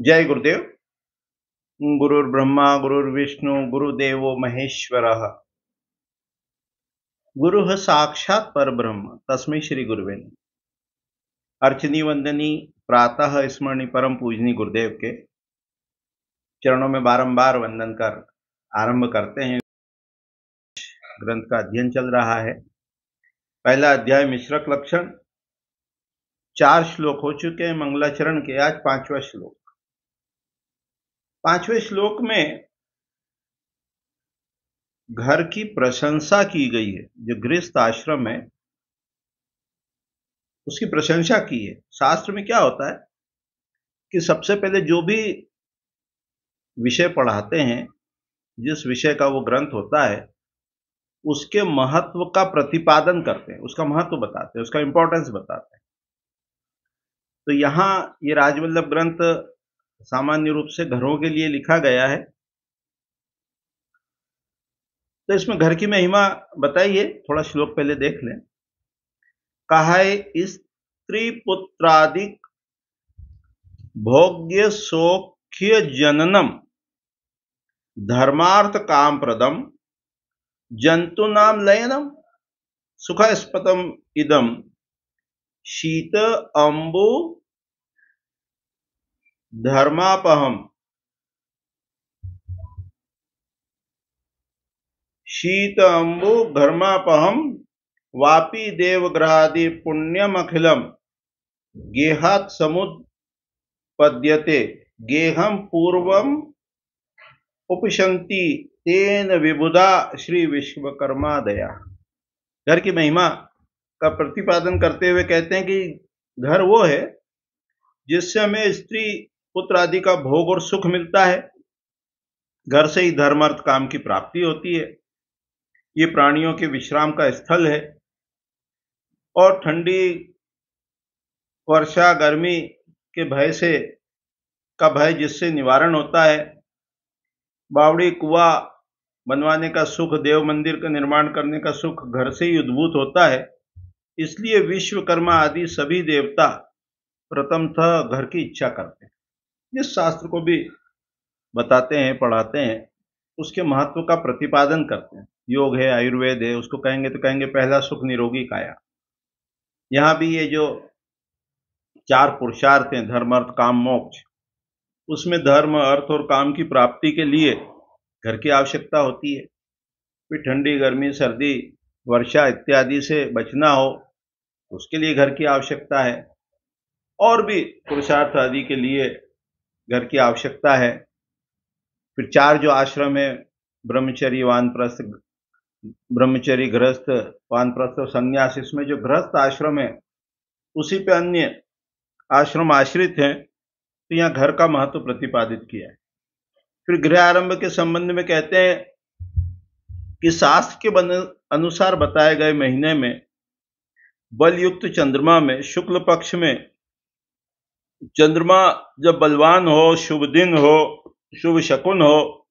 जय गुरुदेव। गुरुर्ब्रह्मा गुरुर्विष्णु गुरुदेवो महेश्वरः। गुरुः साक्षात् परब्रह्म तस्मै श्री गुरुवे नमः। अर्चनी वंदनी प्रातः स्मरणी परम पूजनी गुरुदेव के चरणों में बारंबार वंदन कर आरंभ करते हैं। ग्रंथ का अध्ययन चल रहा है। पहला अध्याय मिश्रक लक्षण, 4 श्लोक हो चुके हैं मंगलाचरण के। आज 5वां श्लोक। 5वें श्लोक में घर की प्रशंसा की गई है। जो गृहस्थ आश्रम है उसकी प्रशंसा की है। शास्त्र में क्या होता है कि सबसे पहले जो भी विषय पढ़ाते हैं, जिस विषय का वो ग्रंथ होता है, उसके महत्व का प्रतिपादन करते हैं, उसका महत्व बताते हैं, उसका इंपॉर्टेंस बताते हैं। तो यहां ये राजवल्लभ ग्रंथ सामान्य रूप से घरों के लिए लिखा गया है। तो इसमें घर की महिमा बताइए। थोड़ा श्लोक पहले देख लें। कहा है, स्त्री पुत्रादिक भोग्य सौख्य जननम धर्मार्थ काम प्रदम जंतुनाम लयनम सुखस्पतम इदम शीत अंबु धर्मापहम शीत अंबु धर्मापहम वापी देवग्रहादि पुण्यम अखिलम गेहात समुत्पद्यते गेहम पूर्वम उपशंति तेन विबुधा श्री विश्वकर्मा दया। घर की महिमा का प्रतिपादन करते हुए कहते हैं कि घर वो है जिससे हमें स्त्री पुत्र आदि का भोग और सुख मिलता है। घर से ही धर्म अर्थ काम की प्राप्ति होती है। ये प्राणियों के विश्राम का स्थल है। और ठंडी वर्षा गर्मी के भय से का भय जिससे निवारण होता है। बावड़ी कुआं बनवाने का सुख, देव मंदिर का निर्माण करने का सुख घर से ही उद्भूत होता है। इसलिए विश्वकर्मा आदि सभी देवता प्रथमतः घर की इच्छा करते हैं। जिस शास्त्र को भी बताते हैं, पढ़ाते हैं, उसके महत्व का प्रतिपादन करते हैं। योग है, आयुर्वेद है, उसको कहेंगे तो कहेंगे पहला सुख निरोगी काया। यहां भी ये जो 4 पुरुषार्थ हैं, धर्म अर्थ काम मोक्ष, उसमें धर्म अर्थ और काम की प्राप्ति के लिए घर की आवश्यकता होती है। फिर ठंडी गर्मी सर्दी वर्षा इत्यादि से बचना हो उसके लिए घर की आवश्यकता है। और भी पुरुषार्थ आदि के लिए घर की आवश्यकता है। फिर 4 जो आश्रम है, ब्रह्मचर्य वानप्रस्थ, ब्रह्मचर्य गृहस्थ वानप्रस्थ और संन्यास, इसमें जो गृहस्थ आश्रम है उसी पे अन्य आश्रम आश्रित हैं। तो यहाँ घर का महत्व प्रतिपादित किया है। फिर गृह आरंभ के संबंध में कहते हैं कि शास्त्र के अनुसार बताए गए महीने में बलयुक्त चंद्रमा में शुक्ल पक्ष में चंद्रमा जब बलवान हो, शुभ दिन हो, शुभ शकुन हो,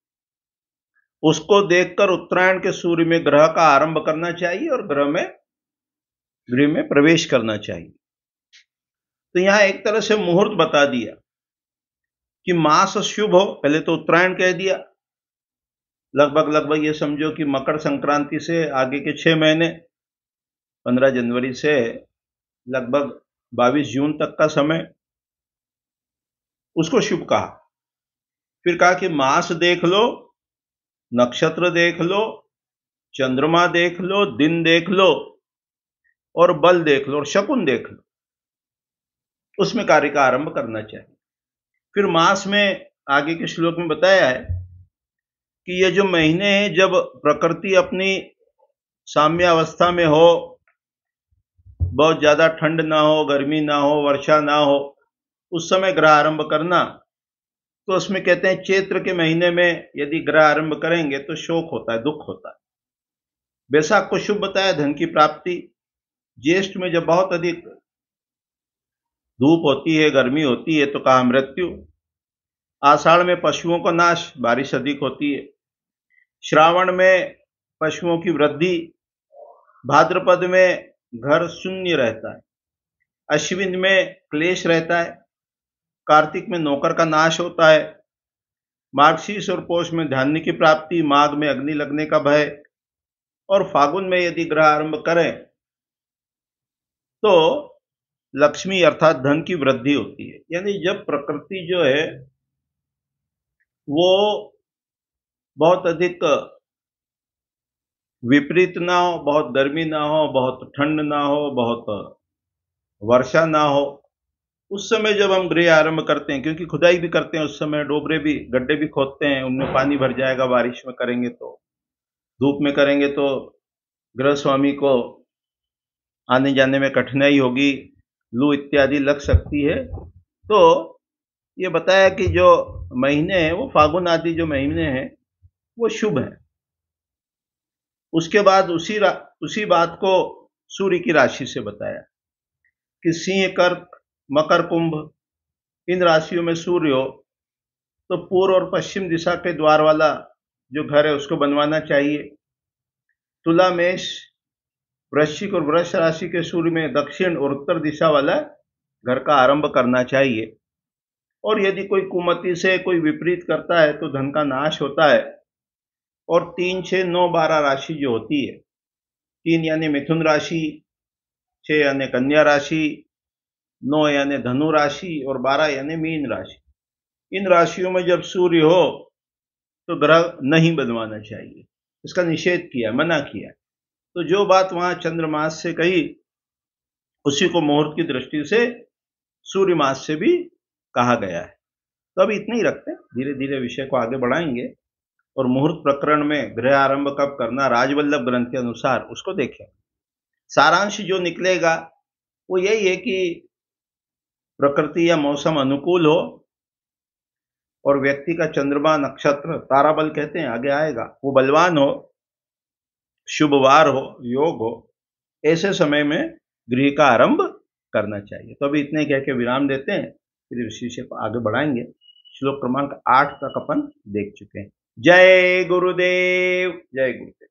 उसको देखकर उत्तरायण के सूर्य में ग्रह का आरंभ करना चाहिए और गृह में प्रवेश करना चाहिए। तो यहां एक तरह से मुहूर्त बता दिया कि मास शुभ हो। पहले तो उत्तरायण कह दिया। लगभग ये समझो कि मकर संक्रांति से आगे के 6 महीने, 15 जनवरी से लगभग 22 जून तक का समय, उसको शुभ कहा। फिर कहा कि मास देख लो, नक्षत्र देख लो, चंद्रमा देख लो, दिन देख लो और बल देख लो और शकुन देख लो, उसमें कार्य का आरंभ करना चाहिए। फिर मास में आगे के श्लोक में बताया है कि ये जो महीने हैं जब प्रकृति अपनी साम्यावस्था में हो, बहुत ज्यादा ठंड ना हो, गर्मी ना हो, वर्षा ना हो, उस समय ग्रह आरंभ करना। तो उसमें कहते हैं चैत्र के महीने में यदि ग्रह आरंभ करेंगे तो शोक होता है, दुख होता है। वैशाख को शुभ बताया, धन की प्राप्ति। ज्येष्ठ में जब बहुत अधिक धूप होती है, गर्मी होती है, तो कहा मृत्यु। आषाढ़ में पशुओं का नाश, बारिश अधिक होती है। श्रावण में पशुओं की वृद्धि। भाद्रपद में घर शून्य रहता है। अश्विन में क्लेश रहता है। कार्तिक में नौकर का नाश होता है, मार्गशीर्ष और पौष में धान्य की प्राप्ति, माघ में अग्नि लगने का भय, और फागुन में यदि ग्रह आरंभ करें तो लक्ष्मी अर्थात धन की वृद्धि होती है। यानी जब प्रकृति जो है वो बहुत अधिक विपरीत ना हो, बहुत गर्मी ना हो, बहुत ठंड ना हो, बहुत वर्षा ना हो, उस समय जब हम गृह आरंभ करते हैं, क्योंकि खुदाई भी करते हैं उस समय, डोबरे भी, गड्ढे भी खोदते हैं, उनमें पानी भर जाएगा, बारिश में करेंगे तो, धूप में करेंगे तो गृह स्वामी को आने जाने में कठिनाई होगी, लू इत्यादि लग सकती है। तो ये बताया कि जो महीने हैं वो फागुन आदि जो महीने हैं वो शुभ हैं। उसके बाद उसी बात को सूर्य की राशि से बताया कि सिंह, कर्क, मकर, कुंभ इन राशियों में सूर्य हो तो पूर्व और पश्चिम दिशा के द्वार वाला जो घर है उसको बनवाना चाहिए। तुला, मेष, वृश्चिक और वृष राशि के सूर्य में दक्षिण और उत्तर दिशा वाला घर का आरंभ करना चाहिए। और यदि कोई कुमति से कोई विपरीत करता है तो धन का नाश होता है। और 3, 6, 9, 12 राशि जो होती है, 3 यानी मिथुन राशि, 6 यानी कन्या राशि, 9 यानी धनु राशि और 12 यानी मीन राशि। इन राशियों में जब सूर्य हो तो ग्रह नहीं बनवाना चाहिए, इसका निषेध किया, मना किया। तो जो बात वहां चंद्रमास से कही उसी को मुहूर्त की दृष्टि से सूर्य मास से भी कहा गया है। तो अभी इतना ही रखते हैं, धीरे धीरे विषय को आगे बढ़ाएंगे और मुहूर्त प्रकरण में गृह आरंभ कब करना राजवल्लभ ग्रंथ के अनुसार उसको देखें। सारांश जो निकलेगा वो यही है कि प्रकृति या मौसम अनुकूल हो और व्यक्ति का चंद्रमा, नक्षत्र, ताराबल कहते हैं आगे आएगा, वो बलवान हो, शुभवार हो, योग हो, ऐसे समय में गृह का आरंभ करना चाहिए। तो अभी इतने कह के विराम देते हैं, फिर इस विषय को आगे बढ़ाएंगे। श्लोक क्रमांक 8 तक अपन देख चुके हैं। जय गुरुदेव, जय गुरुदेव।